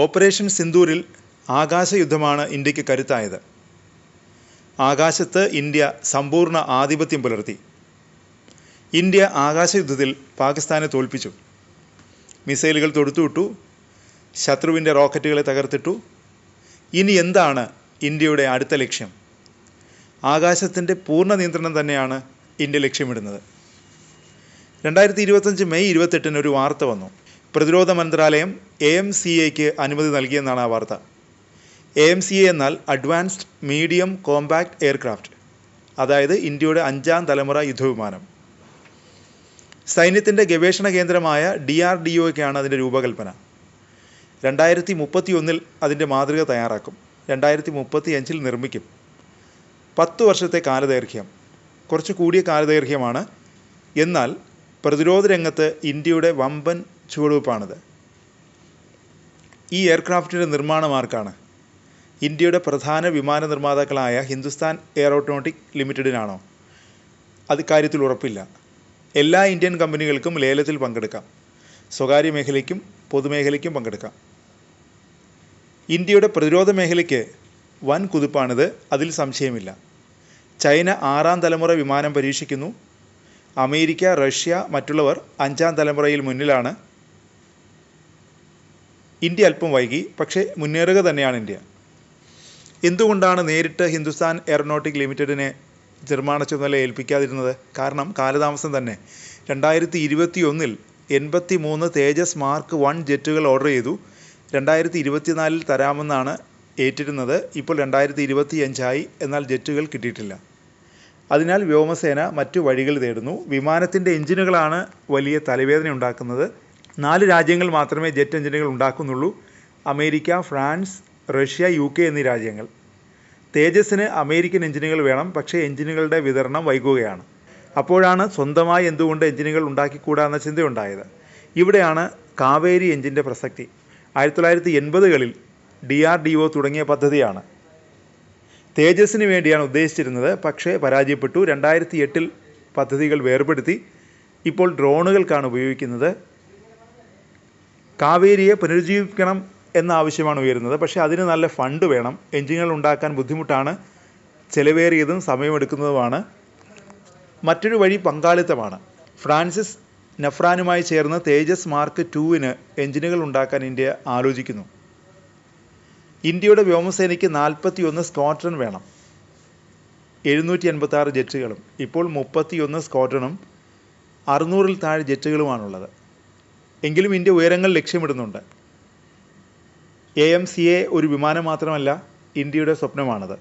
Operation സിന്ദൂരിൽ ആകാശയുദ്ധമാണ് ഇന്ത്യക്ക് കരുത്തായത്. ആകാശത്ത് India സമ്പൂർണ്ണ ആധിപത്യം പുലർത്തി. ഇന്ത്യ ആകാശയുദ്ധത്തിൽ പാകിസ്ഥാനെ തോൽപ്പിച്ചു. മിസൈലുകൾ തൊടുത്തുവിട്ടു, ശത്രുവിൻ്റെ റോക്കറ്റുകളെ തകർത്തിട്ടു. ഇനി എന്താണ് ഇന്ത്യയുടെ അടുത്ത ലക്ഷ്യം? ആകാശത്തിൻ്റെ പൂർണ്ണ നിയന്ത്രണം തന്നെയാണ് ഇന്ത്യ ലക്ഷ്യമിടുന്നത്. 2025 മെയ് 28 ഒരു വാർത്ത വന്നു. പ്രതിരോധ മന്ത്രാലയം AMCAക്ക് അനുമതി നൽകിയെന്നാണ് ആ വാർത്ത. AMCA എന്നാൽ അഡ്വാൻസ്ഡ് മീഡിയം കോമ്പാക്ട് എയർക്രാഫ്റ്റ്, അതായത് ഇന്ത്യയുടെ 5ാം തലമുറ യുദ്ധവിമാനം. സൈന്യത്തിൻ്റെ ഗവേഷണ കേന്ദ്രമായ DRDOയ്ക്കാണ് അതിൻ്റെ രൂപകൽപ്പന. 2031 അതിൻ്റെ മാതൃക തയ്യാറാക്കും. 2035 നിർമ്മിക്കും. 10 വർഷത്തെ കാലദൈർഘ്യം, കുറച്ച് കൂടിയ കാലദൈർഘ്യമാണ്. എന്നാൽ പ്രതിരോധ രംഗത്ത് ഇന്ത്യയുടെ വമ്പൻ ചുവടുവെപ്പാണിത്. ഈ എയർക്രാഫ്റ്റിൻ്റെ നിർമ്മാണമാർക്കാണ്? ഇന്ത്യയുടെ പ്രധാന വിമാന നിർമ്മാതാക്കളായ ഹിന്ദുസ്ഥാൻ എയറോനോട്ടിക് ലിമിറ്റഡിനാണോ? അത് കാര്യത്തിൽ ഉറപ്പില്ല. എല്ലാ ഇന്ത്യൻ കമ്പനികൾക്കും ലേലത്തിൽ പങ്കെടുക്കാം. സ്വകാര്യ മേഖലയ്ക്കും പൊതുമേഖലയ്ക്കും പങ്കെടുക്കാം. ഇന്ത്യയുടെ പ്രതിരോധ മേഖലയ്ക്ക് വൻ കുതിപ്പാണിത്, അതിൽ സംശയമില്ല. ചൈന 6ാം തലമുറ വിമാനം പരീക്ഷിക്കുന്നു. അമേരിക്ക, റഷ്യ, മറ്റുള്ളവർ 5ാം തലമുറയിൽ മുന്നിലാണ്. ഇന്ത്യ അല്പം വൈകി, പക്ഷേ മുന്നേറുക തന്നെയാണ് ഇന്ത്യ. എന്തുകൊണ്ടാണ് നേരിട്ട് ഹിന്ദുസ്ഥാൻ എയറോനോട്ടിക് ലിമിറ്റഡിനെ നിർമ്മാണ ചുമതല ഏൽപ്പിക്കാതിരുന്നത്? കാരണം കാലതാമസം തന്നെ. 2021 83 തേജസ് മാർക്ക് 1 ജെറ്റുകൾ ഓർഡർ ചെയ്തു. 2024 തരാമെന്നാണ് ഏറ്റിരുന്നത്. ഇപ്പോൾ 2025 എന്നാൽ ജെറ്റുകൾ കിട്ടിയിട്ടില്ല. അതിനാൽ വ്യോമസേന മറ്റു വഴികൾ തേടുന്നു. വിമാനത്തിൻ്റെ എഞ്ചിനുകളാണ് വലിയ തലവേദന ഉണ്ടാക്കുന്നത്. 4 രാജ്യങ്ങൾ മാത്രമേ ജെറ്റ് എഞ്ചിനുകൾ ഉണ്ടാക്കുന്നുള്ളൂ: അമേരിക്ക, ഫ്രാൻസ്, റഷ്യ, UK എന്നീ രാജ്യങ്ങൾ. തേജസിന് അമേരിക്കൻ എഞ്ചിനുകൾ വേണം, പക്ഷേ എഞ്ചിനുകളുടെ വിതരണം വൈകുകയാണ്. അപ്പോഴാണ് സ്വന്തമായി എന്തുകൊണ്ട് എഞ്ചിനുകൾ ഉണ്ടാക്കിക്കൂടാ എന്ന ചിന്തയുണ്ടായത്. ഇവിടെയാണ് കാവേരി എഞ്ചിൻ്റെ പ്രസക്തി. 1980കളിൽ DRDO തുടങ്ങിയ പദ്ധതിയാണ്. തേജസിന് വേണ്ടിയാണ് ഉദ്ദേശിച്ചിരുന്നത്, പക്ഷേ പരാജയപ്പെട്ടു. 2008 പദ്ധതികൾ വേർപെടുത്തി. ഇപ്പോൾ ഡ്രോണുകൾക്കാണ് ഉപയോഗിക്കുന്നത്. കാവേരിയെ പുനരുജ്ജീവിപ്പിക്കണം എന്ന ആവശ്യമാണ് ഉയരുന്നത്. പക്ഷേ അതിന് നല്ല ഫണ്ട് വേണം. എഞ്ചിനുകൾ ഉണ്ടാക്കാൻ ബുദ്ധിമുട്ടാണ്, ചെലവേറിയതും സമയമെടുക്കുന്നതുമാണ്. മറ്റൊരു വഴി പങ്കാളിത്തമാണ്. ഫ്രാൻസിസ് നഫ്രാനുമായി ചേർന്ന് തേജസ് മാർക്ക് 2 എഞ്ചിനുകൾ ഉണ്ടാക്കാൻ ഇന്ത്യ ആലോചിക്കുന്നു. ഇന്ത്യയുടെ വ്യോമസേനയ്ക്ക് 41 സ്ക്വാഡ്രൺ വേണം, 786 ജെറ്റുകളും. ഇപ്പോൾ 31 സ്ക്വാഡ്രണും 600-ൽ താഴെ ജെറ്റുകളുമാണുള്ളത്. എങ്കിലും ഇന്ത്യ ഉയരങ്ങൾ ലക്ഷ്യമിടുന്നുണ്ട്. AMCA ഒരു വിമാനം മാത്രമല്ല, ഇന്ത്യയുടെ സ്വപ്നമാണത്.